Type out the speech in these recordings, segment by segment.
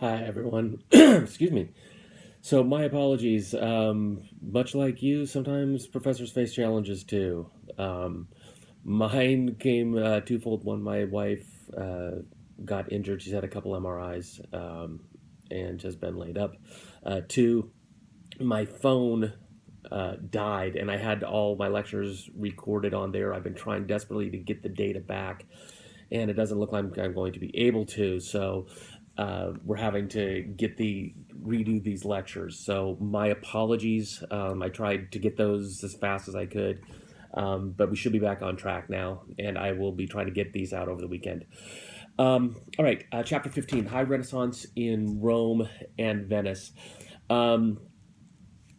Hi, everyone. Excuse me. So, my apologies. Much like you, sometimes professors face challenges too. Um, Mine came twofold. One, my wife got injured. She's had a couple MRIs and has been laid up. Two, my phone died, and I had all my lectures recorded on there. I've been trying desperately to get the data back, and it doesn't look like I'm going to be able to. So we're having to redo these lectures. So my apologies. I tried to get those as fast as I could, but we should be back on track now, and I will be trying to get these out over the weekend. All right, chapter 15: High Renaissance in Rome and Venice. Um,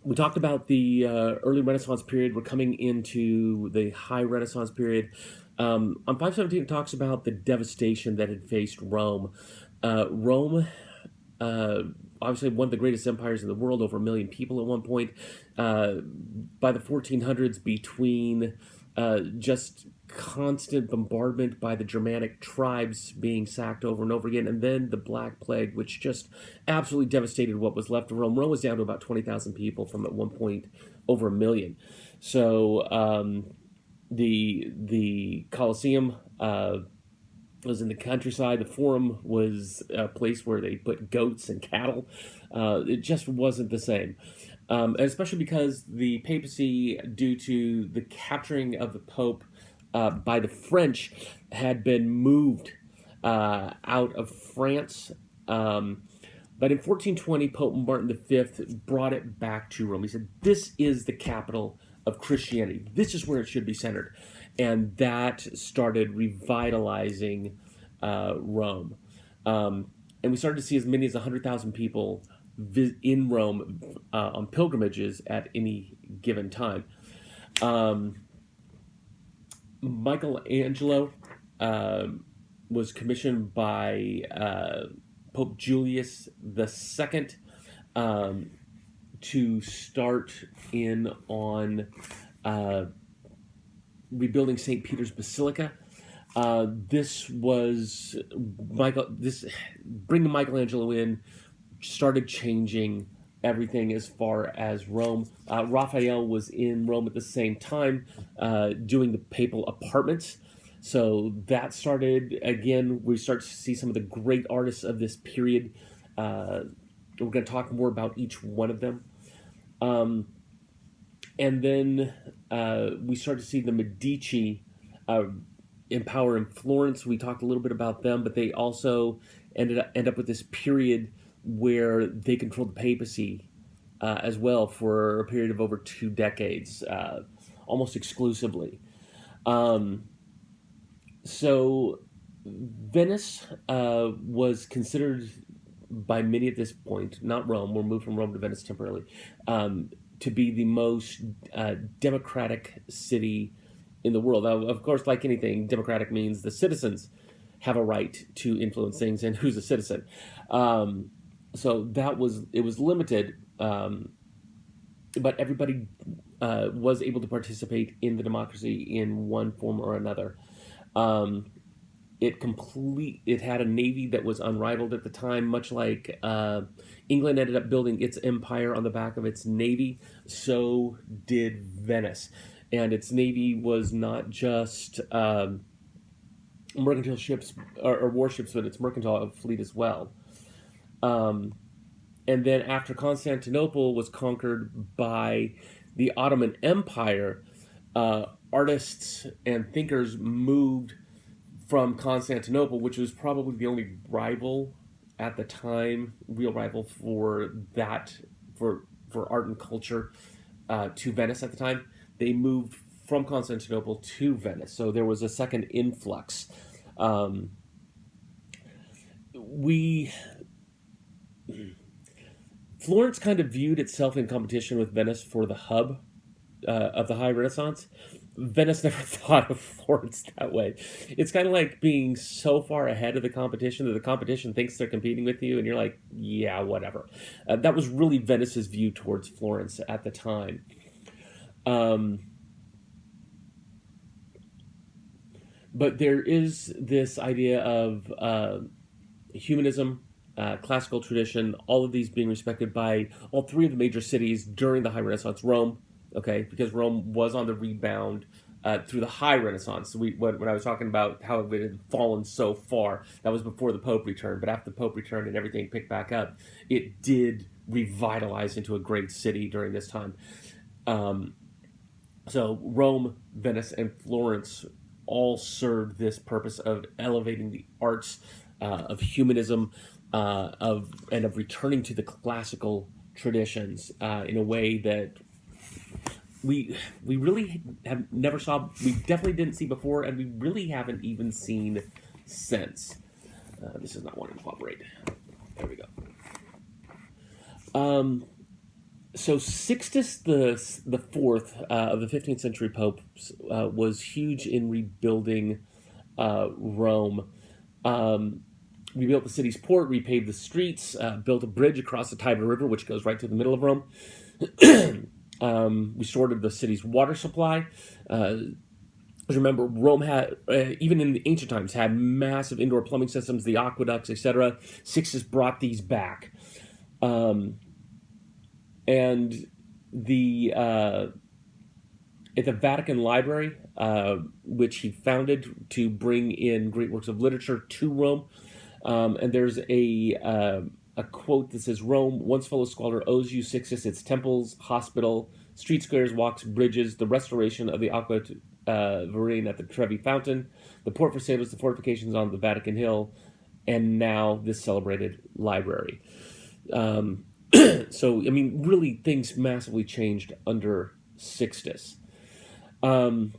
we talked about the early Renaissance period. We're coming into the High Renaissance period. On 517, it talks about the devastation that had faced Rome. Rome, uh, obviously one of the greatest empires in the world, over 1 million people at one point. By the 1400s, between just constant bombardment by the Germanic tribes being sacked over and over again, and then the Black Plague, which just absolutely devastated what was left of Rome. Rome was down to about 20,000 people from at one point over 1 million. So the Colosseum was in the countryside. The Forum was a place where they put goats and cattle. It just wasn't the same. Especially because the papacy, due to the capturing of the Pope by the French, had been moved out of France. But in 1420, Pope Martin V brought it back to Rome. He said, "This is the capital of Christianity. This is where it should be centered." And that started revitalizing Rome. And we started to see as many as 100,000 people in Rome on pilgrimages at any given time. Um, Michelangelo was commissioned by Pope Julius II to start in on rebuilding St. Peter's Basilica. This was Michael. This bringing Michelangelo in started changing everything as far as Rome. Raphael was in Rome at the same time, doing the papal apartments. So that started again. We start to see some of the great artists of this period. We're going to talk more about each one of them. And then we start to see the Medici in power in Florence. We talked a little bit about them, but they also end up with this period where they controlled the papacy as well for a period of over 2 decades, almost exclusively. Um, so Venice was considered by many at this point, not Rome, we'll move from Rome to Venice temporarily, to be the most democratic city in the world. Now, of course, like anything, democratic means the citizens have a right to influence things and who's a citizen. So it was limited, but everybody was able to participate in the democracy in one form or another. Um, it had a navy that was unrivaled at the time, much like England ended up building its empire on the back of its navy. So did Venice, and its navy was not just mercantile ships or warships, but its mercantile fleet as well. Um, and then after Constantinople was conquered by the Ottoman Empire, artists and thinkers moved from Constantinople, which was probably the only rival at the time, real rival for that for art and culture, to Venice at the time. They moved from Constantinople to Venice, so there was a second influx. Um, we Florence kind of viewed itself in competition with Venice for the hub of the High Renaissance. Venice never thought of Florence that way. It's kind of like being so far ahead of the competition that the competition thinks they're competing with you, and you're like, yeah, whatever. That was really Venice's view towards Florence at the time. Um, but there is this idea of humanism classical tradition, all of these being respected by all three of the major cities during the High Renaissance. Rome, okay, because Rome was on the rebound through the High Renaissance. So when I was talking about how it had fallen so far, that was before the Pope returned. But after the Pope returned and everything picked back up, it did revitalize into a great city during this time. Um, so Rome, Venice, and Florence all served this purpose of elevating the arts, of humanism, of returning to the classical traditions in a way that we really have never saw. We definitely didn't see before, and we really haven't even seen since. This is not wanting to cooperate. There we go. So Sixtus the Fourth of the 15th century popes was huge in rebuilding Rome. Rebuilt the city's port, repaved the streets, built a bridge across the Tiber River, which goes right through the middle of Rome. Restored the city's water supply. Remember, Rome had, even in the ancient times, had massive indoor plumbing systems, the aqueducts, etc. Sixtus brought these back. And the at the Vatican Library, which he founded to bring in great works of literature to Rome, and there's a quote that says, "Rome, once full of squalor, owes you, Sixtus, its temples, hospital, street squares, walks, bridges, the restoration of the Aqua Verine at the Trevi Fountain, the port for sailors, the fortifications on the Vatican Hill, and now this celebrated library." So, I mean, really, things massively changed under Sixtus. The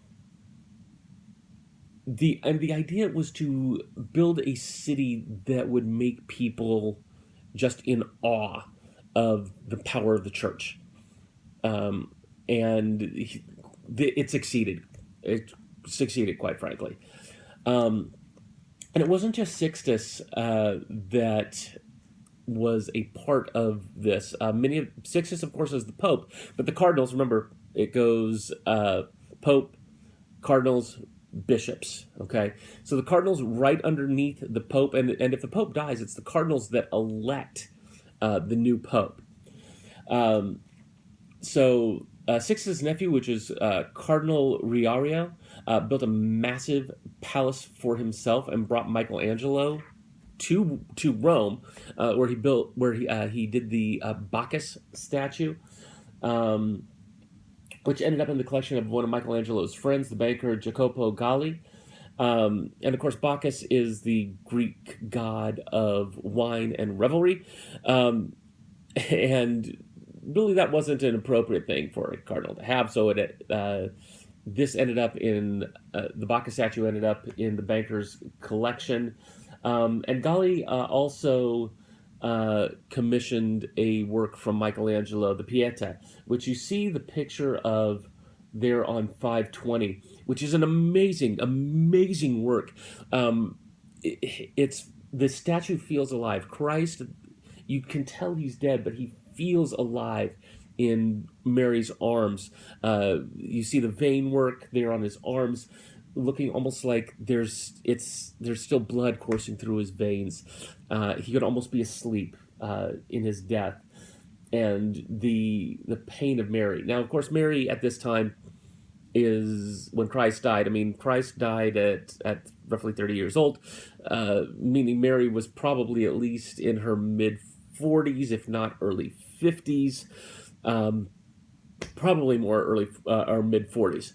idea was to build a city that would make people just in awe of the power of the church, and it succeeded. It succeeded, quite frankly. And it wasn't just Sixtus that was a part of this. Sixtus, of course, is the Pope, but the cardinals, remember, it goes Pope, cardinals, bishops. Okay, so the cardinals right underneath the Pope, and if the Pope dies, it's the cardinals that elect the new Pope. So Sixtus' nephew, which is Cardinal Riario, built a massive palace for himself and brought Michelangelo to Rome, where he did the Bacchus statue, which ended up in the collection of one of Michelangelo's friends, the banker Jacopo Galli. And of course, Bacchus is the Greek god of wine and revelry, and really that wasn't an appropriate thing for a cardinal to have. So this ended up in the Bacchus statue ended up in the banker's collection. And Galli also commissioned a work from Michelangelo, the Pieta, which you see the picture of there on 520, which is an amazing work. It's the statue feels alive. Christ, you can tell he's dead, but he feels alive in Mary's arms. You see the vein work there on his arms, looking almost like there's still blood coursing through his veins. He could almost be asleep in his death, and the pain of Mary. Now, of course, Mary at this time is when Christ died. I mean, Christ died at roughly 30 years old, meaning Mary was probably at least in her mid-40s, if not early 50s, probably more early or mid-40s.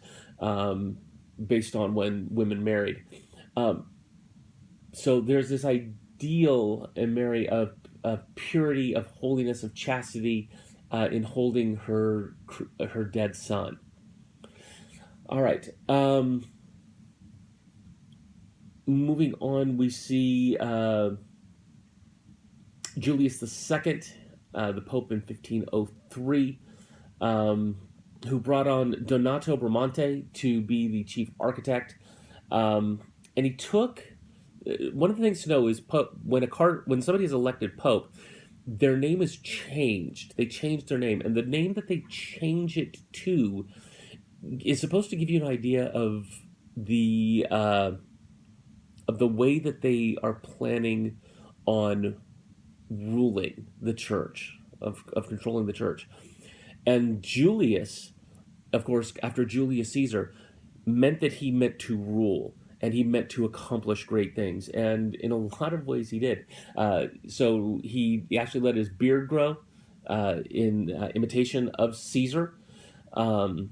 Based on when women married. So there's this ideal in Mary of purity, of holiness, of chastity in holding her dead son. All right. Moving on, we see Julius II, the Pope in 1503, who brought on Donato Bramante to be the chief architect. And he took, one of the things to know is when somebody is elected Pope, their name is changed. They change their name. And the name that they change it to is supposed to give you an idea of the way that they are planning on ruling the church, of controlling the church. And Julius, of course, after Julius Caesar, meant that he meant to rule and he meant to accomplish great things. And in a lot of ways, he did. So he actually let his beard grow in imitation of Caesar. Um,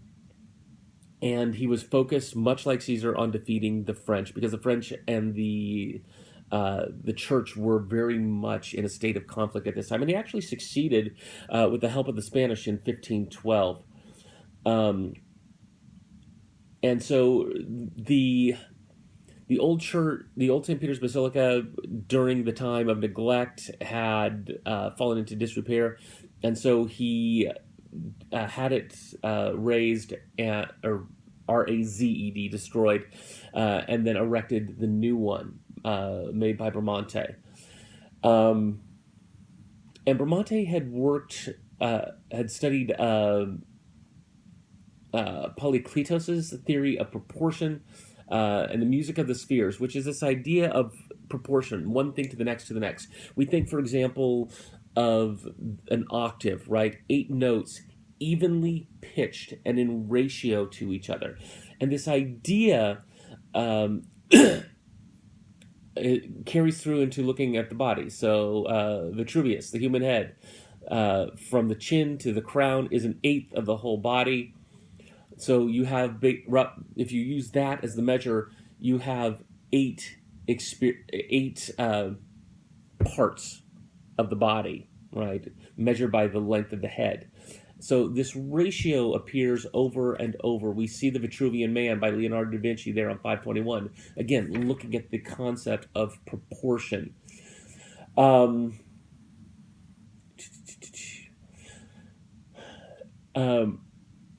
and he was focused, much like Caesar, on defeating the French because the French and the church were very much in a state of conflict at this time, and he actually succeeded with the help of the Spanish in 1512. Um, and so the old church, the old St. Peter's Basilica, during the time of neglect, had fallen into disrepair, and so he had it razed or razed, destroyed, and then erected the new one made by Bramante. Um, and Bramante had studied Polycletos's theory of proportion and the music of the spheres, which is this idea of proportion, one thing to the next to the next. We think, for example, of an octave, right? 8 notes evenly pitched and in ratio to each other. And this idea it carries through into looking at the body. So Vitruvius, the human head, from the chin to the crown is an eighth of the whole body. So you have if you use that as the measure, you have eight parts of the body, right? Measured by the length of the head. So this ratio appears over and over. We see the Vitruvian Man by Leonardo da Vinci there on 521. Again, looking at the concept of proportion. Um,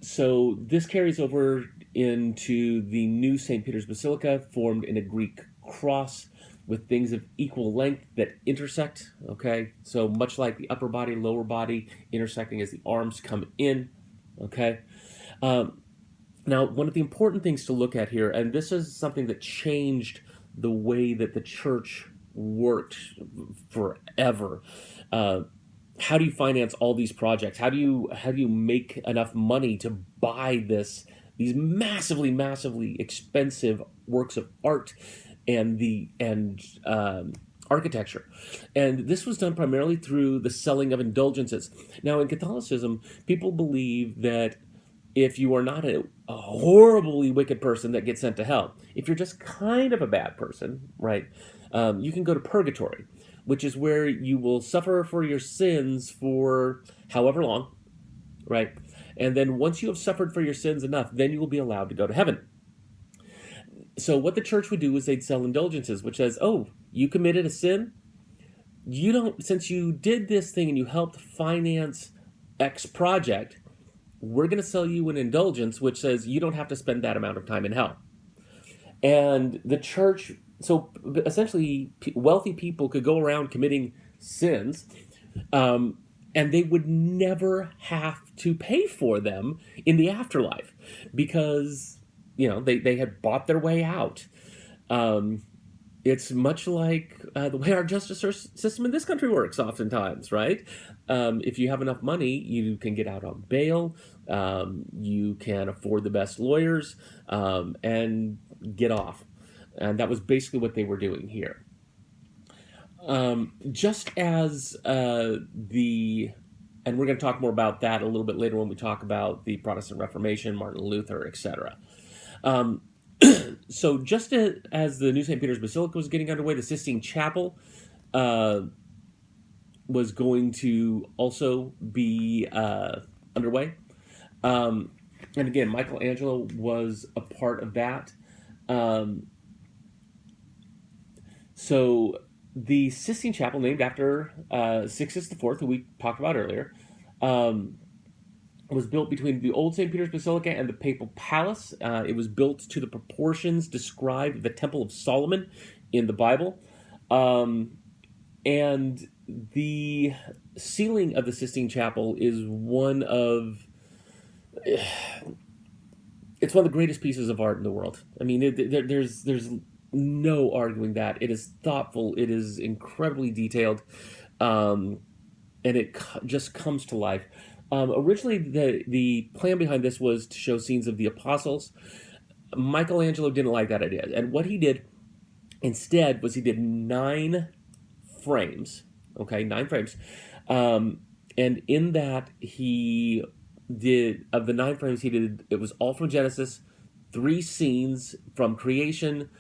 so this carries over into the new St. Peter's Basilica, formed in a Greek cross with things of equal length that intersect. Okay, so much like the upper body, lower body intersecting as the arms come in. Okay, now one of the important things to look at here, and this is something that changed the way that the church worked forever. How do you finance all these projects? How do you make enough money to buy these massively expensive works of art and architecture? And this was done primarily through the selling of indulgences. Now, in Catholicism, people believe that if you are not a horribly wicked person that gets sent to hell, if you're just kind of a bad person, right, you can go to purgatory, which is where you will suffer for your sins for however long, right? And then once you have suffered for your sins enough, then you will be allowed to go to heaven. So what the church would do is they'd sell indulgences, which says, oh, you committed a sin? Since you did this thing and you helped finance X project, we're going to sell you an indulgence, which says you don't have to spend that amount of time in hell. And the church, so essentially, wealthy people could go around committing sins, and they would never have to pay for them in the afterlife because, they had bought their way out. It's much like the way our justice system in this country works oftentimes, right? If you have enough money, you can get out on bail, you can afford the best lawyers, and get off. And that was basically what they were doing here. Just as and we're going to talk more about that a little bit later when we talk about the Protestant Reformation, Martin Luther, etc. So just as the new St. Peter's Basilica was getting underway, the Sistine Chapel was going to also be underway. And again, Michelangelo was a part of that. So the Sistine Chapel, named after Sixtus IV, who we talked about earlier, was built between the old St. Peter's Basilica and the Papal Palace. It was built to the proportions described the Temple of Solomon in the Bible. And the ceiling of the Sistine Chapel is it's one of the greatest pieces of art in the world. I mean, there's no arguing that. It is thoughtful. It is incredibly detailed. um, and it just comes to life. Originally, the plan behind this was to show scenes of the apostles. Michelangelo didn't like that idea, and what he did instead was he did 9 frames. Okay, 9 frames, um, and in that he did of the 9 frames he did it was all from Genesis, 3 scenes from creation,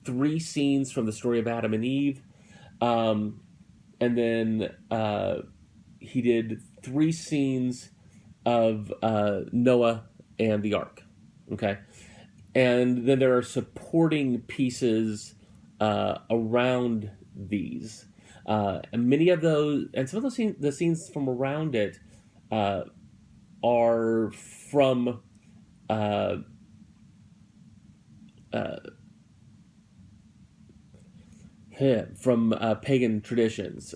3 scenes from the story of Adam and Eve, um, and then he did 3 scenes of Noah and the ark. Okay, and then there are supporting pieces around these, and many of those, and some of those scenes, the scenes from around it, uh, are from uh, uh, pagan traditions.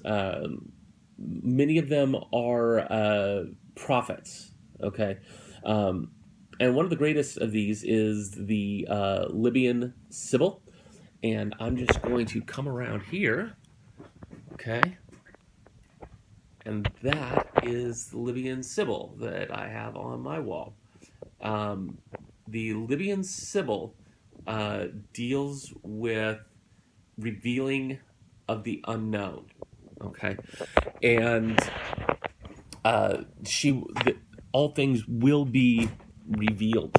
Many of them are prophets. Okay, um, and one of the greatest of these is the Libyan Sibyl, and I'm just going to come around here. Okay, and that is the Libyan Sibyl that I have on my wall. Um, the Libyan Sibyl deals with revealing of the unknown. Okay, and all things will be revealed,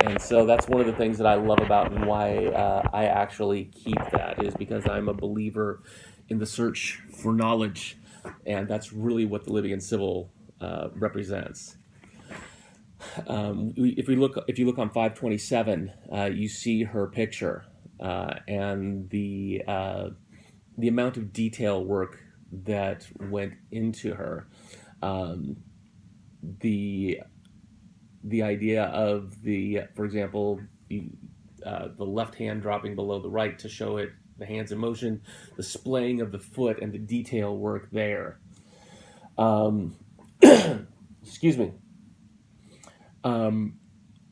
and so that's one of the things that I love about and why I actually keep that is because I'm a believer in the search for knowledge, and that's really what the Libyan Sibyl represents. If you look on 527, you see her picture and the amount of detail work that went into her. Um, the the idea of for example, the left hand dropping below the right to show it the hands in motion, the splaying of the foot, and the detail work there. Um, excuse me. And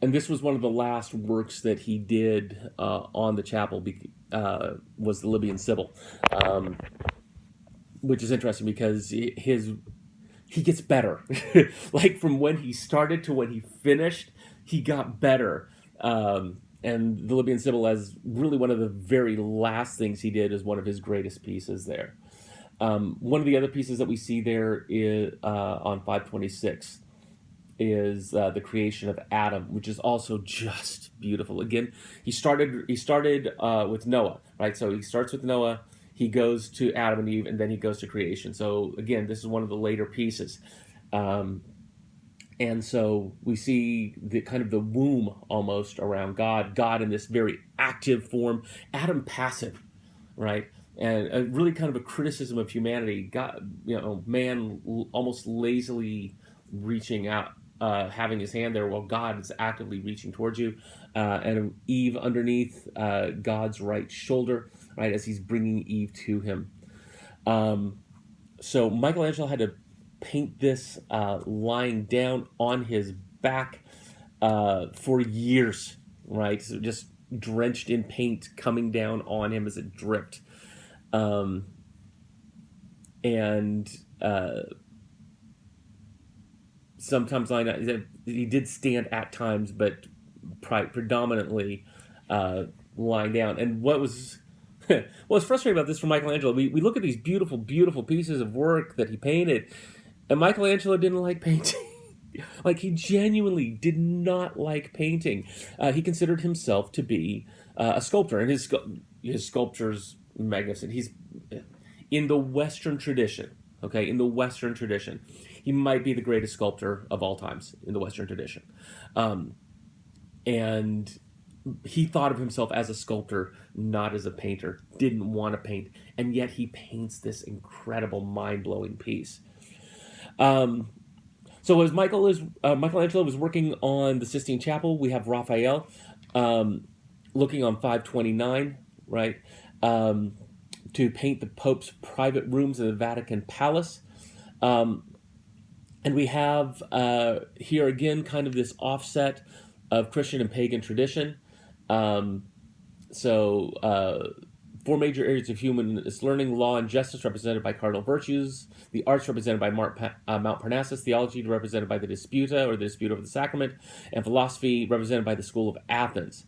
this was one of the last works that he did on the chapel. Was the Libyan Sibyl, which is interesting because he gets better. Like from when he started to when he finished, he got better. And the Libyan Sibyl, as really one of the very last things he did, is one of his greatest pieces there. One of the other pieces that we see there is on 526 is the creation of Adam, which is also just beautiful. Again, he started with Noah, right? So he starts with Noah, he goes to Adam and Eve, and then he goes to creation. So again, this is one of the later pieces, and so we see the kind of the womb almost around God in this very active form, Adam passive, right? And really kind of a criticism of humanity. God, man almost lazily reaching out, having his hand there while God is actively reaching towards you, and Eve underneath God's right shoulder, right, as he's bringing Eve to him. So Michelangelo had to paint this lying down on his back for years, right? So just drenched in paint coming down on him as it dripped. And sometimes he did stand at times, but predominantly lying down. And what was frustrating about this for Michelangelo, we look at these beautiful, beautiful pieces of work that he painted, and Michelangelo didn't like painting. Like, he genuinely did not like painting. He considered himself to be a sculptor, and his sculpture's magnificent. He's in the Western tradition. Okay, in the Western tradition, he might be the greatest sculptor of all times in the Western tradition, and he thought of himself as a sculptor, not as a painter. Didn't want to paint, and yet he paints this incredible, mind-blowing piece. So as Michelangelo was working on the Sistine Chapel, we have Raphael looking on 529, right, to paint the Pope's private rooms in the Vatican Palace. And we have here again kind of this offset of Christian and pagan tradition. So four major areas of humanist learning: law and justice, represented by cardinal virtues; the arts, represented by Mount Parnassus; theology, represented by the Disputa, or the dispute over the sacrament; and philosophy, represented by the school of Athens.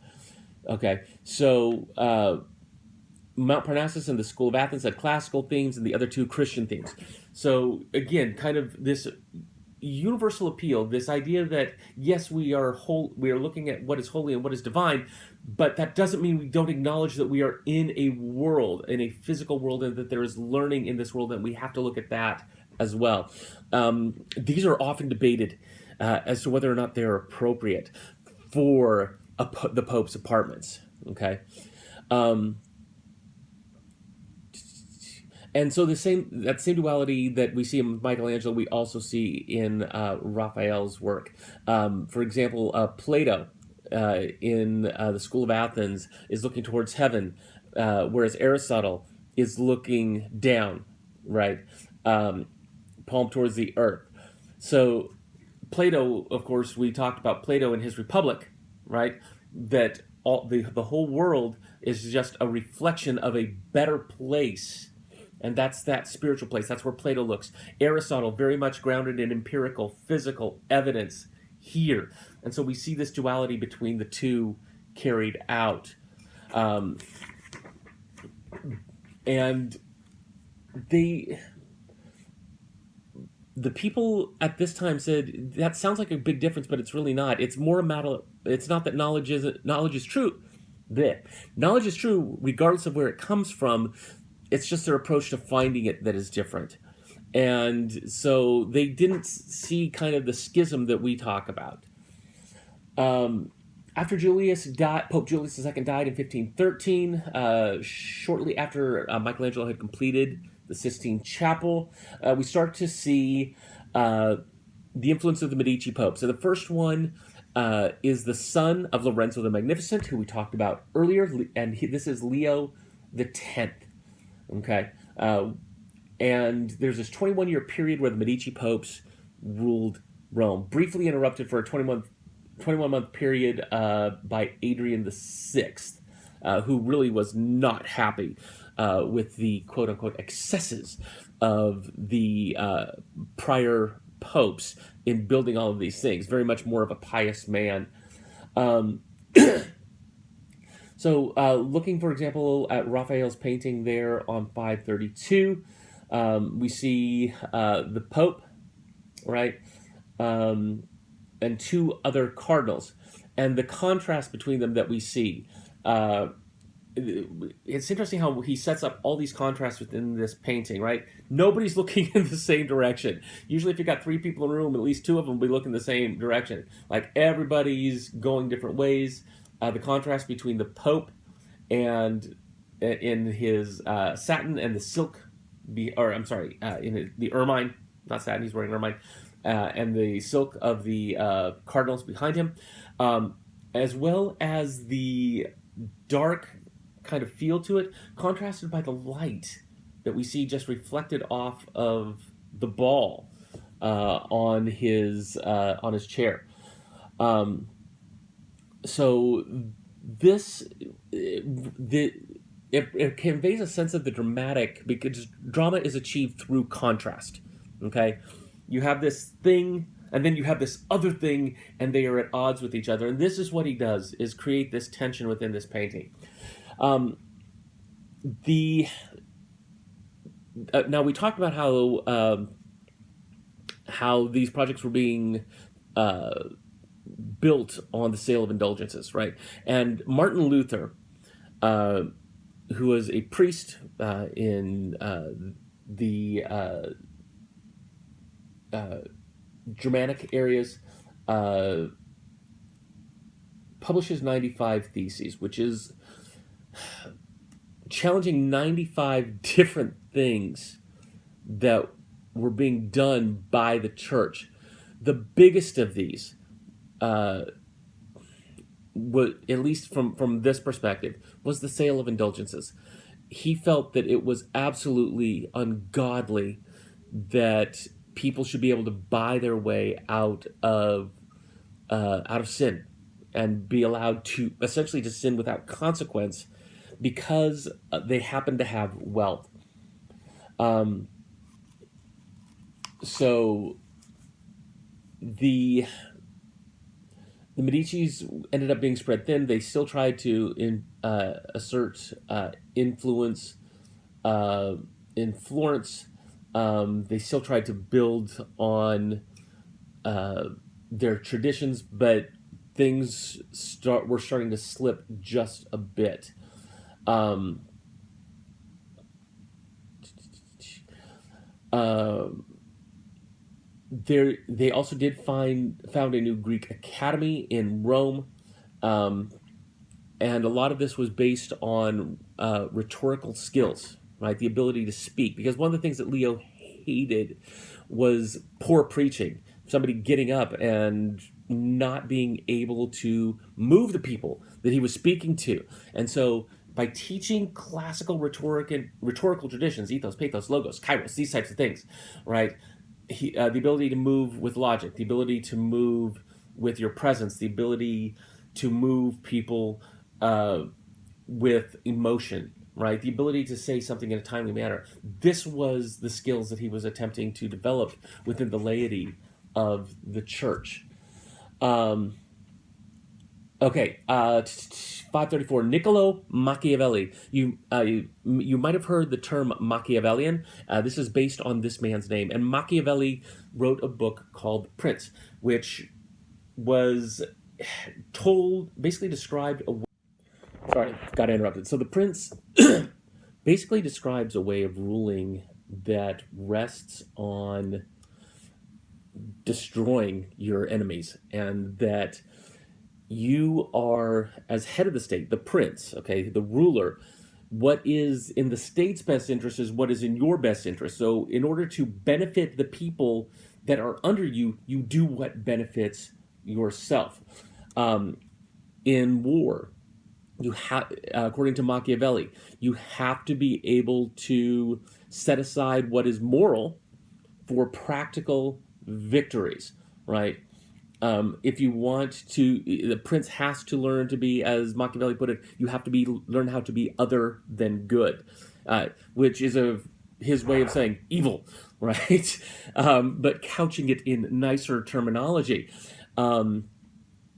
Okay, so Mount Parnassus and the school of Athens had classical themes, and the other two Christian themes. So again, kind of this universal appeal, this idea that yes, we are looking at what is holy and what is divine, but that doesn't mean we don't acknowledge that we are in a world, in a physical world, and that there is learning in this world, and we have to look at that as well. These are often debated as to whether or not they're appropriate for the Pope's apartments. Okay. And so that same duality that we see in Michelangelo, we also see in Raphael's work. For example, Plato in the School of Athens is looking towards heaven, whereas Aristotle is looking down, right? Palm towards the earth. So Plato, of course, we talked about Plato in his Republic, right? That the whole world is just a reflection of a better place. And that's that spiritual place. That's where Plato looks. Aristotle, very much grounded in empirical, physical evidence here. And so we see this duality between the two carried out. And the people at this time said, that sounds like a big difference, but it's really not. It's more a matter, it's not that knowledge is true. Knowledge is true regardless of where it comes from. It's just their approach to finding it that is different. And so they didn't see kind of the schism that we talk about. After Julius died, Pope Julius II died in 1513, shortly after Michelangelo had completed the Sistine Chapel, we start to see the influence of the Medici Pope. So the first one is the son of Lorenzo the Magnificent, who we talked about earlier, and this is Leo the 10th. Okay, and there's this 21-year period where the Medici popes ruled Rome, briefly interrupted for a 21-month period by Adrian VI, who really was not happy with the quote-unquote excesses of the prior popes in building all of these things. Very much more of a pious man. So looking, for example, at Raphael's painting there on 532, we see the Pope, right, and two other cardinals. And the contrast between them that we see, it's interesting how he sets up all these contrasts within this painting, right? Nobody's looking in the same direction. Usually if you've got three people in a room, at least two of them will be looking the same direction. Like everybody's going different ways. The contrast between the Pope and in his satin and the silk, in the ermine, not satin, he's wearing ermine, and the silk of the cardinals behind him, as well as the dark kind of feel to it, contrasted by the light that we see just reflected off of the ball on his chair. So this it conveys a sense of the dramatic, because drama is achieved through contrast. Okay, you have this thing, and then you have this other thing, and they are at odds with each other. And this is what he does: is create this tension within this painting. Now we talked about how these projects were being built on the sale of indulgences, right? And Martin Luther, who was a priest in the Germanic areas, publishes 95 Theses, which is challenging 95 different things that were being done by the church. The biggest of these, at least from this perspective, was the sale of indulgences. He felt that it was absolutely ungodly that people should be able to buy their way out of sin and be allowed to essentially to sin without consequence, because they happened to have wealth. Um, so the the Medici's ended up being spread thin. They still tried to assert influence uh, in Florence. They still tried to build on uh, their traditions, but were starting to slip just a bit. Um, uh, they also did found a new Greek academy in Rome, um, and a lot of this was based on rhetorical skills, right? The ability to speak, because one of the things that Leo hated was poor preaching. Somebody getting up and not being able to move the people that he was speaking to, and so by teaching classical rhetorical traditions, ethos, pathos, logos, kairos, these types of things, right? The ability to move with logic, the ability to move with your presence, the ability to move people uh, with emotion, right? The ability to say something in a timely manner. This was the skills that he was attempting to develop within the laity of the church. Um, okay, 534. Niccolo Machiavelli. You might have heard the term Machiavellian. This is based on this man's name. And Machiavelli wrote a book called Prince, which was basically described a. Sorry, got interrupted. So the Prince basically describes a way of ruling that rests on destroying your enemies, and that you are, as head of the state, the prince, okay, the ruler. What is in the state's best interest is what is in your best interest. So in order to benefit the people that are under you, you do what benefits yourself. um, in war, you have, according to Machiavelli, you have to be able to set aside what is moral for practical victories, right? If you want to, the prince has to learn to be, as Machiavelli put it, you have to learn how to be other than good, which is his way of saying evil, right? But couching it in nicer terminology. Um,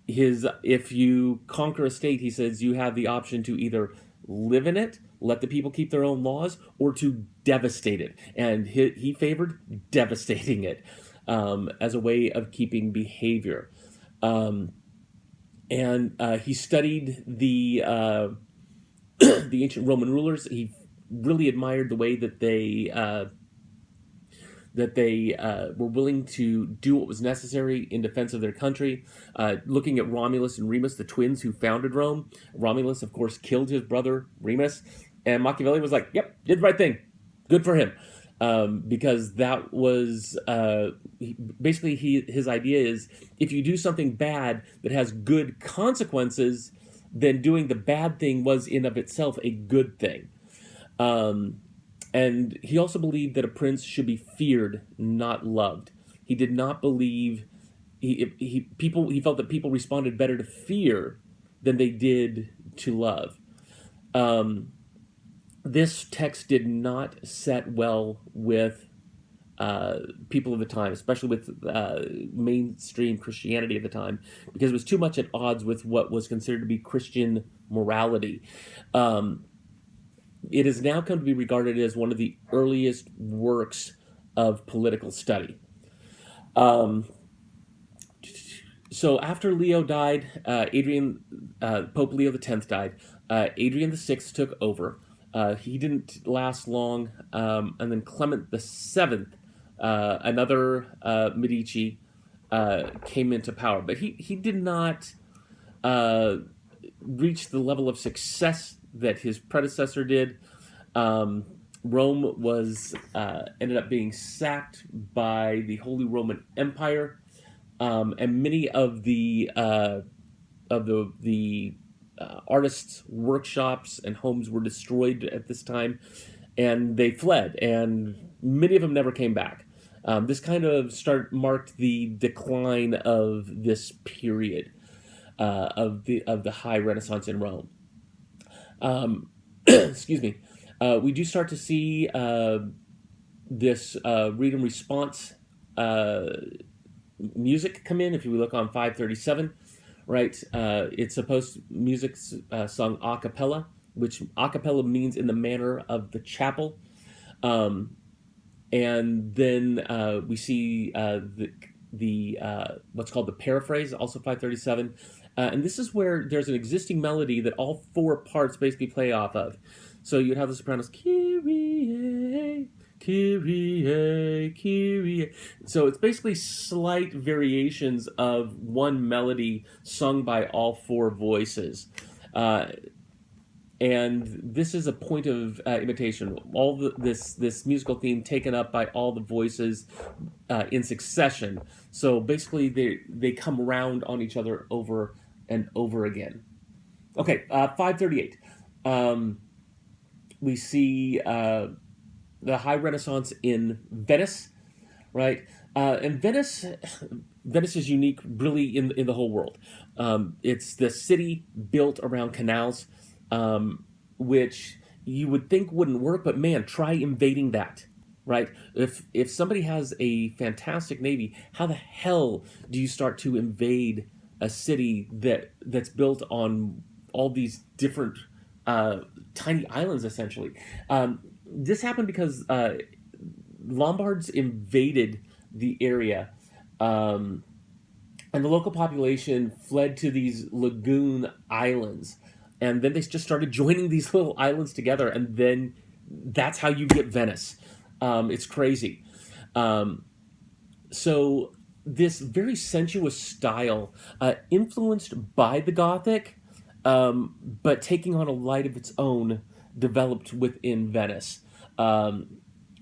if you conquer a state, he says you have the option to either live in it, let the people keep their own laws, or to devastate it. And he favored devastating it as a way of keeping behavior. Um, and he studied the ancient Roman rulers. He really admired the way that they were willing to do what was necessary in defense of their country. Looking at Romulus and Remus, the twins who founded Rome, Romulus, of course, killed his brother Remus, and Machiavelli was like, "Yep, did the right thing. Good for him," because that was basically his idea is if you do something bad that has good consequences, then doing the bad thing was in of itself a good thing. Um, and he also believed that a prince should be feared, not loved. He did not believe he felt that people responded better to fear than they did to love. Um, this text did not set well with people of the time, especially with mainstream Christianity at the time, because it was too much at odds with what was considered to be Christian morality. Um, it has now come to be regarded as one of the earliest works of political study. Um, so after Leo died, Pope Leo X died. Adrian VI took over. He didn't last long, and then Clement VII, another Medici, came into power, but he did not reach the level of success that his predecessor did. Um, Rome was ended up being sacked by the Holy Roman Empire, and many of the artists' workshops and homes were destroyed at this time, and they fled, and many of them never came back. This kind of marked the decline of this period of the High Renaissance in Rome. excuse me, we do start to see this read and response uh, music come in. If you look on 537, right, it's supposed music sung a cappella, which a cappella means in the manner of the chapel. Um, and then we see the what's called the paraphrase, also 537, and this is where there's an existing melody that all four parts basically play off of. So you'd have the sopranos Kyrie, Kyrie, Kyrie. So it's basically slight variations of one melody sung by all four voices. Uh, and this is a point of imitation. All this musical theme taken up by all the voices in succession. So basically, they come around on each other over and over again. Okay, 538. We see the High Renaissance in Venice, right? And Venice is unique, really, in the whole world. It's the city built around canals, which you would think wouldn't work, but man, try invading that, right? If somebody has a fantastic navy, how the hell do you start to invade a city that's built on all these different tiny islands, essentially? This happened because Lombards invaded the area, and the local population fled to these lagoon islands, and then they just started joining these little islands together, and then that's how you get Venice. It's crazy. So this very sensuous style, influenced by the Gothic, but taking on a light of its own, developed within Venice.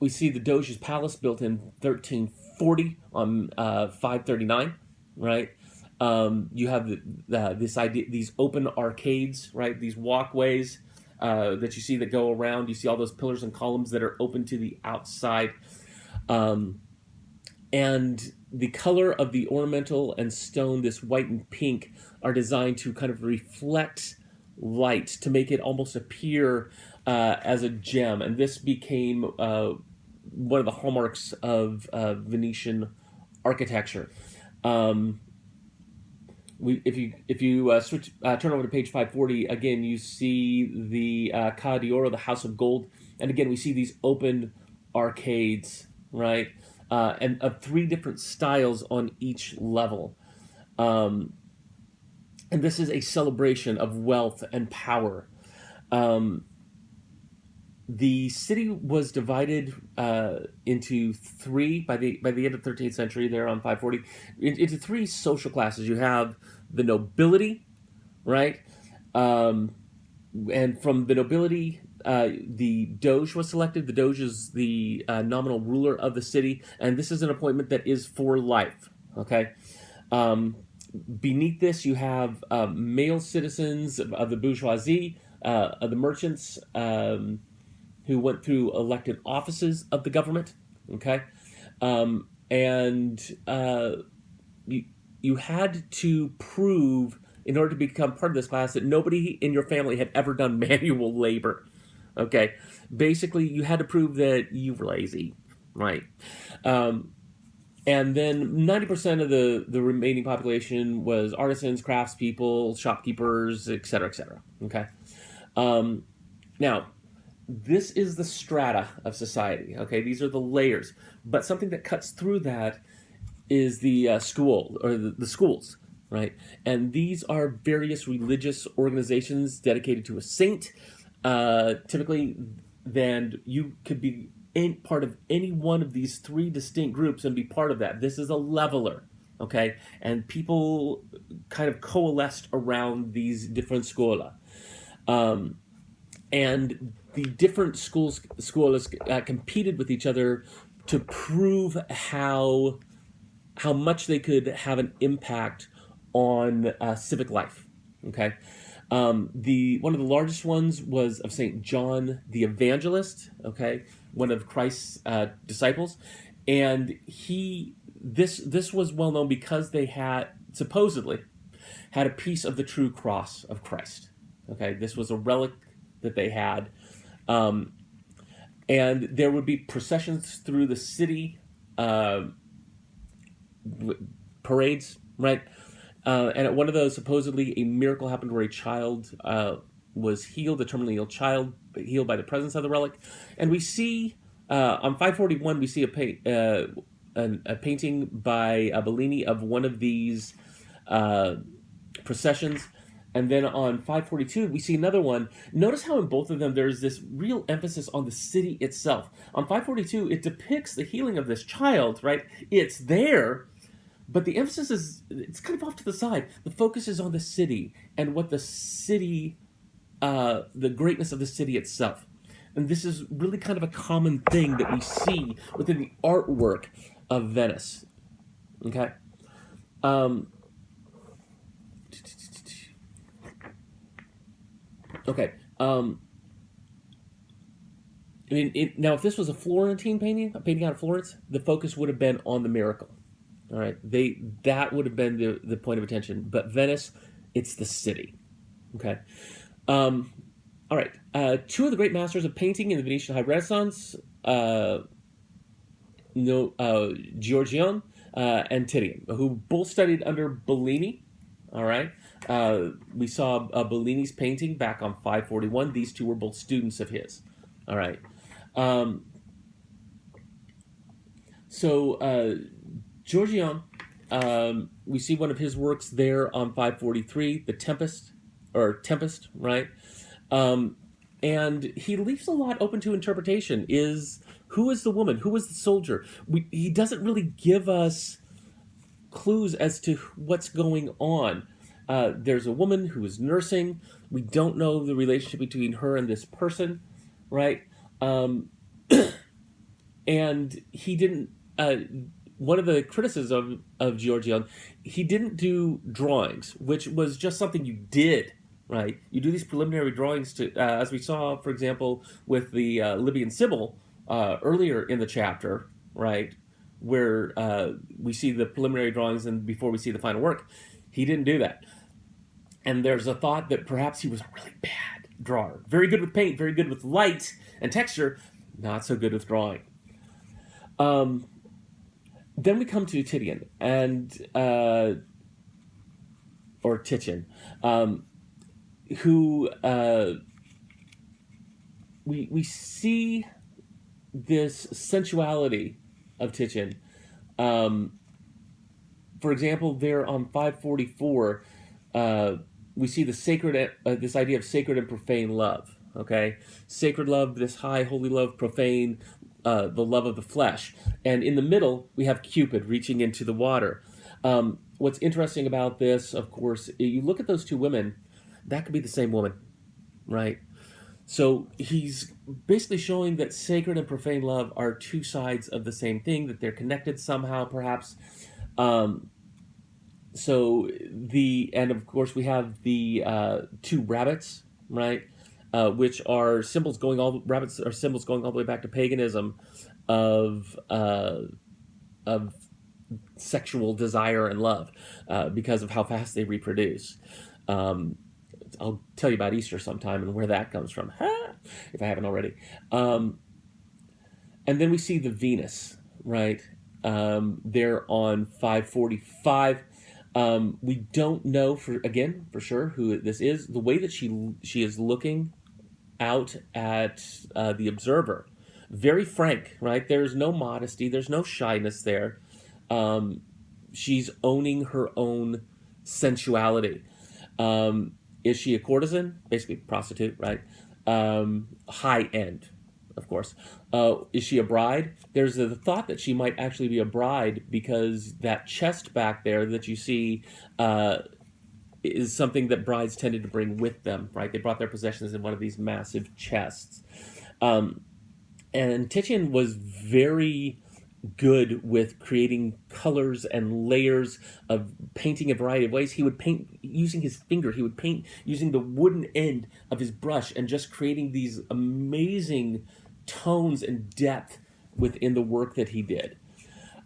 We see the Doge's Palace built in 1340 on 539, right? You have this idea, these open arcades, right? These walkways that you see that go around. You see all those pillars and columns that are open to the outside. And the color of the ornamental and stone, this white and pink, are designed to kind of reflect light to make it almost appear as a gem. And this became one of the hallmarks of Venetian architecture. If you turn over to page 540 again, you see the Ca d'Oro, the House of Gold, and again we see these open arcades, right? And of three different styles on each level. And this is a celebration of wealth and power. The city was divided into three by the end of the 13th century. There on 540, into three social classes. You have the nobility, right? And from the nobility, the Doge was selected. The Doge is the nominal ruler of the city, and this is an appointment that is for life. Okay. Beneath this, you have male citizens of the bourgeoisie, of the merchants, who went through elected offices of the government. Okay. And you had to prove, in order to become part of this class, that nobody in your family had ever done manual labor. Okay. Basically, you had to prove that you were lazy, right? And then 90% of the remaining population was artisans, craftspeople, shopkeepers, etc., etc. Okay. Now, this is the strata of society. Okay, these are the layers. But something that cuts through that is the school, or the schools, right? And these are various religious organizations dedicated to a saint. Typically, then you could be part of any one of these three distinct groups and be part of that. This is a leveler, okay? And people kind of coalesced around these different scuola. And the different schools competed with each other to prove how much they could have an impact on civic life. Okay, one of the largest ones was of Saint John the Evangelist. Okay, one of Christ's disciples, and this was well known because they had supposedly had a piece of the true cross of Christ. Okay, this was a relic that they had, Um, and there would be processions through the city, uh, parades, right? And at one of those, supposedly a miracle happened where a child was healed, a terminally ill child healed by the presence of the relic. And we see on 541, we see a painting by Bellini of one of these uh, processions. And then on 542, we see another one. Notice how in both of them there's this real emphasis on the city itself. On 542, it depicts the healing of this child, right? It's there, but the emphasis is, it's kind of off to the side. The focus is on the city and what the city, the greatness of the city itself. And this is really kind of a common thing that we see within the artwork of Venice. Okay? Um, okay. I mean, now if this was a Florentine painting, a painting out of Florence, the focus would have been on the miracle. All right, that would have been the point of attention. But Venice, it's the city. Okay. Um, all right. Two of the great masters of painting in the Venetian High Renaissance, no, Giorgione and Titian, who both studied under Bellini. All right. We saw Bellini's painting back on 541. These two were both students of his. All right. Um, so Giorgione, we see one of his works there on 543, The Tempest, or Tempest, right? And he leaves a lot open to interpretation. Who is the woman? Who is the soldier? He doesn't really give us clues as to what's going on. There's a woman who is nursing. We don't know the relationship between her and this person, right? And he didn't. One of the criticisms of Giorgione, he didn't do drawings, which was just something you did, right? You do these preliminary drawings to, as we saw, for example, with the Libyan Sibyl earlier in the chapter, right, where we see the preliminary drawings and before we see the final work. He didn't do that. And there's a thought that perhaps he was a really bad drawer. Very good with paint, very good with light and texture, not so good with drawing. Then we come to Titian or Titian, who we see this sensuality of Titian. For example, there on 544, we see the sacred, this idea of sacred and profane love. Okay, sacred love, this high holy love, profane, the love of the flesh, and in the middle we have Cupid reaching into the water. What's interesting about this, of course, you look at those two women, that could be the same woman, right? So he's basically showing that sacred and profane love are two sides of the same thing, that they're connected somehow, perhaps. And of course we have the two rabbits, right? Which are symbols rabbits are symbols going all the way back to paganism of sexual desire and love, because of how fast they reproduce. I'll tell you about Easter sometime and where that comes from, if I haven't already. And then we see the Venus, right? There on 545. We don't know for sure who this is. The way that she is looking out at the observer, very frank, right? There's no modesty, there's no shyness there. She's owning her own sensuality. Is she a courtesan? Basically, prostitute, right? High end, of course. Is she a bride? There's the thought that she might actually be a bride because that chest back there that you see is something that brides tended to bring with them, right? They brought their possessions in one of these massive chests. And Titian was very good with creating colors and layers, of painting a variety of ways. He would paint using his finger. He would paint using the wooden end of his brush and just creating these amazing tones and depth within the work that he did.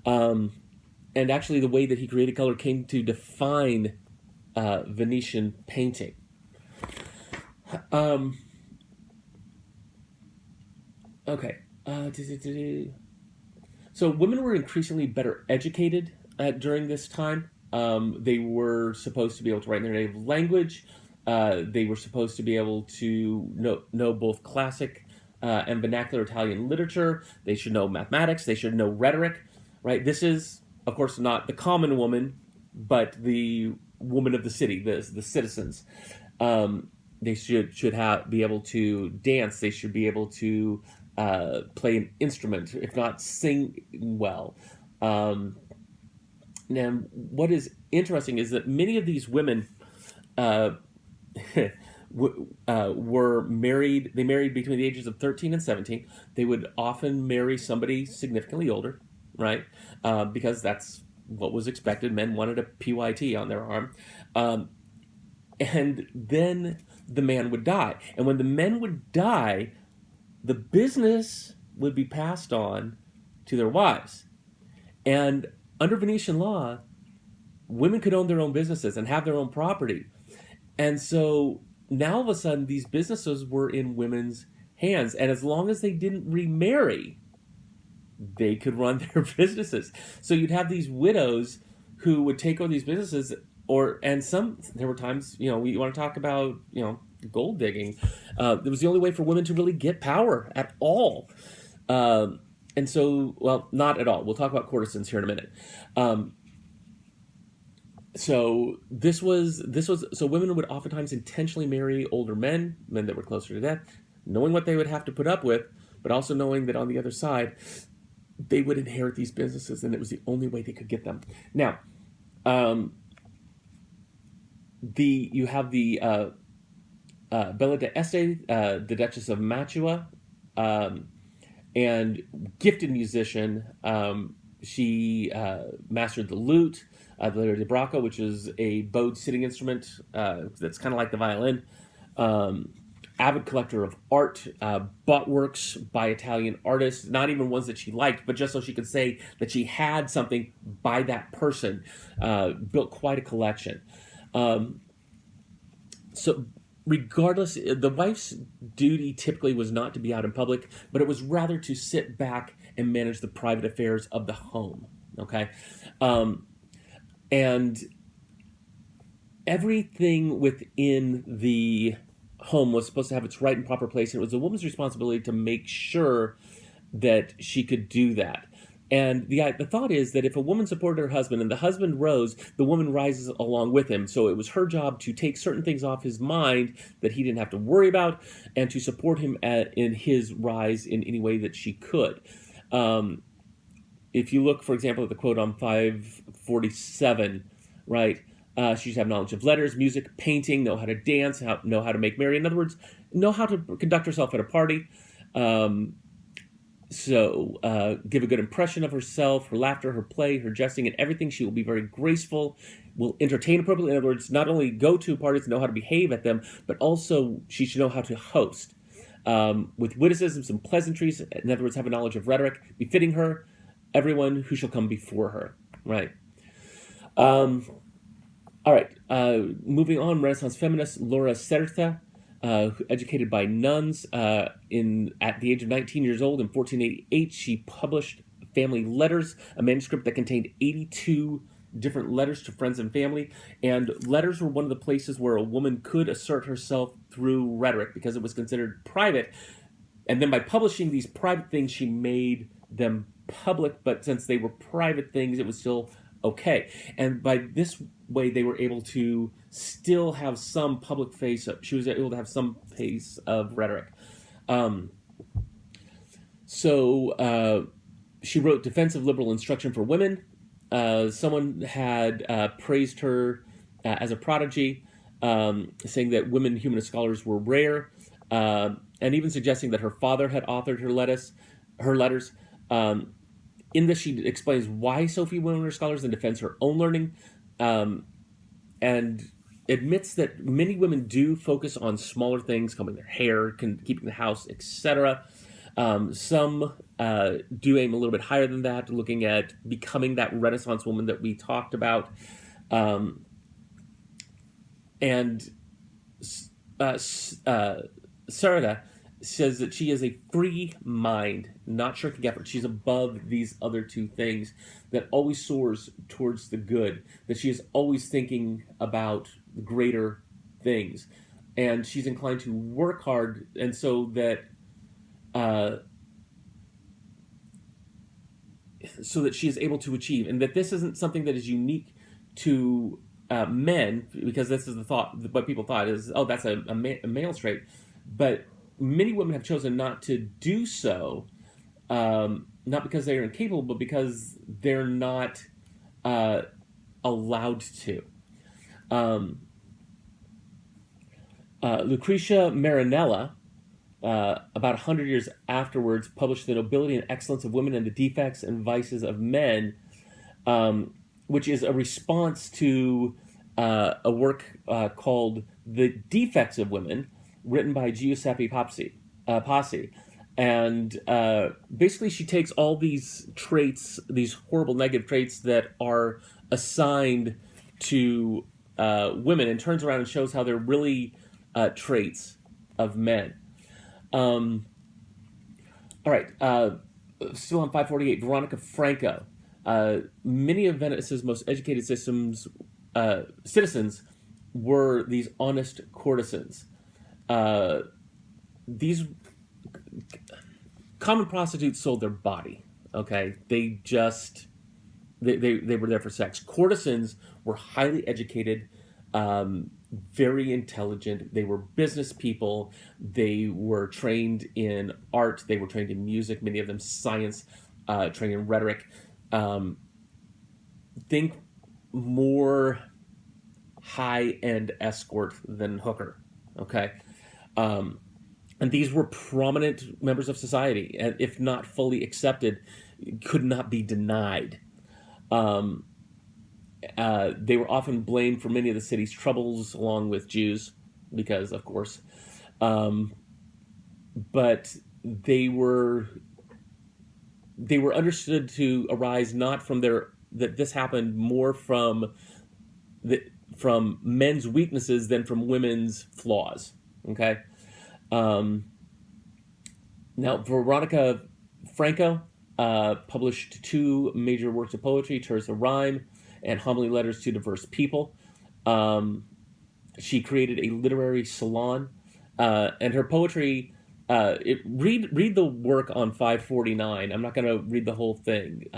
And actually the way that he created color came to define Venetian painting. Okay. So women were increasingly better educated during this time. They were supposed to be able to write in their native language. They were supposed to be able to know both classic and vernacular Italian literature. They should know mathematics. They should know rhetoric. Right. This is, of course, not the common woman, but the woman of the city, the citizens. They should have be able to dance. They should be able to play an instrument, if not sing well. Um, Now, what is interesting is that many of these women uh, were married. They married between the ages of 13 and 17. They would often marry somebody significantly older, right? Because that's what was expected. Men wanted a PYT on their arm. Um, and then the man would die. And when the men would die, the business would be passed on to their wives. And under Venetian law, women could own their own businesses and have their own property. And so now all of a sudden, these businesses were in women's hands. And as long as they didn't remarry, they could run their businesses. So you'd have these widows who would take over these businesses, and there were times, we want to talk about, gold digging. It was the only way for women to really get power at all. And so, well, not at all. We'll talk about courtesans here in a minute. So so women would oftentimes intentionally marry older men that were closer to death, knowing what they would have to put up with, but also knowing that on the other side, they would inherit these businesses, and it was the only way they could get them. Now, you have the Bella d'Este, the Duchess of Mantua, and gifted musician. She mastered the lute, the lyra di braccio, which is a bowed sitting instrument that's kind of like the violin. Avid collector of art, bought works by Italian artists, not even ones that she liked, but just so she could say that she had something by that person. Built quite a collection. So regardless, the wife's duty typically was not to be out in public, but it was rather to sit back and manage the private affairs of the home. Okay. And everything within the home was supposed to have its right and proper place, and it was a woman's responsibility to make sure that she could do that. And the thought is that if a woman supported her husband and the husband rose, the woman rises along with him. So it was her job to take certain things off his mind that he didn't have to worry about, and to support him in his rise in any way that she could. If you look, for example, at the quote on 547, right? She should have knowledge of letters, music, painting, know how to dance, know how to make merry. In other words, know how to conduct herself at a party. Give a good impression of herself, her laughter, her play, her jesting, and everything. She will be very graceful, will entertain appropriately. In other words, not only go to parties, know how to behave at them, but also she should know how to host. With witticisms and pleasantries, in other words, have a knowledge of rhetoric, befitting her, everyone who shall come before her. Right. All right, moving on, Renaissance feminist Laura Serta, educated by nuns at the age of 19 years old in 1488, she published Family Letters, a manuscript that contained 82 different letters to friends and family. And letters were one of the places where a woman could assert herself through rhetoric because it was considered private. And then by publishing these private things, she made them public. But since they were private things, it was still okay. And by this way, they were able to still have some public face. She was able to have some pace of rhetoric. She wrote Defense of Liberal Instruction for Women. Someone had praised her as a prodigy, saying that women humanist scholars were rare, and even suggesting that her father had authored her letters. In this, she explains why so few women are scholars and defends her own learning, and admits that many women do focus on smaller things, combing their hair, keeping the house, etc. Some do aim a little bit higher than that, looking at becoming that Renaissance woman that we talked about. Sarada says that she is a free mind, not shirking effort. She's above these other two things, that always soars towards the good, that she is always thinking about greater things. And she's inclined to work hard, and uh, so that she is able to achieve, and that this isn't something that is unique to men, because this is the thought, what people thought is, oh, that's a male trait, but many women have chosen not to do so, not because they are incapable, but because they're not uh, allowed to. Um, Lucretia Marinella, about 100 years afterwards, published The Nobility and Excellence of Women and the Defects and Vices of Men, um, which is a response to a work called The Defects of Women, written by Giuseppe Passi. And basically, she takes all these traits, these horrible negative traits that are assigned to women, and turns around and shows how they're really traits of men. Um, all right, still on 548, Veronica Franco. Many of Venice's most educated citizens were these honest courtesans. Uh, these common prostitutes sold their body. Okay, they were there for sex. Courtesans were highly educated, very intelligent. They were business people. They were trained in art. They were trained in music. Many of them science, trained in rhetoric. Um, think more high end escort than hooker. Okay. Um, and these were prominent members of society, and if not fully accepted, could not be denied. Um, they were often blamed for many of the city's troubles, along with Jews, because, of course. Um, but they were understood to arise not from their that this happened more the, from men's weaknesses than from women's flaws. Okay. Um, Now, Veronica Franco published two major works of poetry, Terse of Rhyme and Homily Letters to Diverse People. Um, she created a literary salon, and her poetry. Read the work on 549. I'm not going to read the whole thing,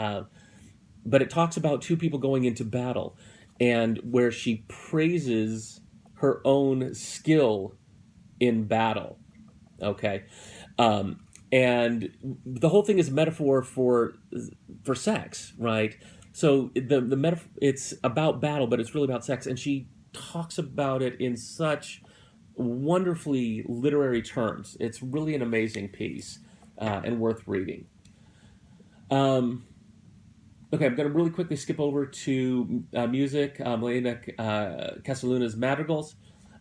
but it talks about two people going into battle, and where she praises her own skill in battle. Okay, um, and the whole thing is a metaphor for sex, right? So the metaphor, it's about battle, but it's really about sex, and she talks about it in such wonderfully literary terms. It's really an amazing piece, and worth reading. Um, okay, I'm going to really quickly skip over to music. Melena Casaluna's Madrigals.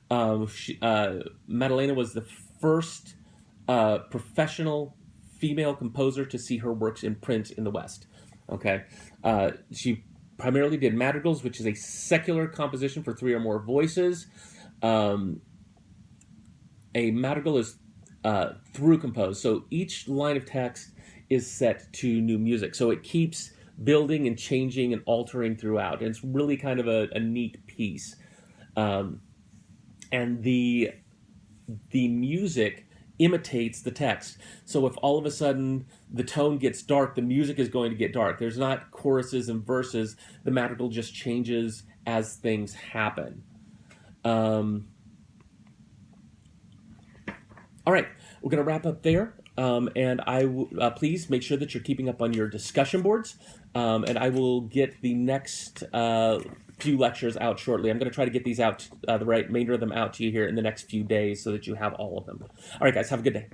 Madalena was the first professional female composer to see her works in print in the West. Okay, she primarily did madrigals, which is a secular composition for three or more voices. Um, a madrigal is through composed, so each line of text is set to new music. So it keeps building and changing and altering throughout. And it's really kind of a neat piece. Um, and the music imitates the text. So if all of a sudden the tone gets dark, the music is going to get dark. There's not choruses and verses. The madrigal just changes as things happen. All right, we're going to wrap up there. And please make sure that you're keeping up on your discussion boards. And I will get the next few lectures out shortly. I'm going to try to get these out, the remainder of them out to you here in the next few days so that you have all of them. All right, guys, have a good day.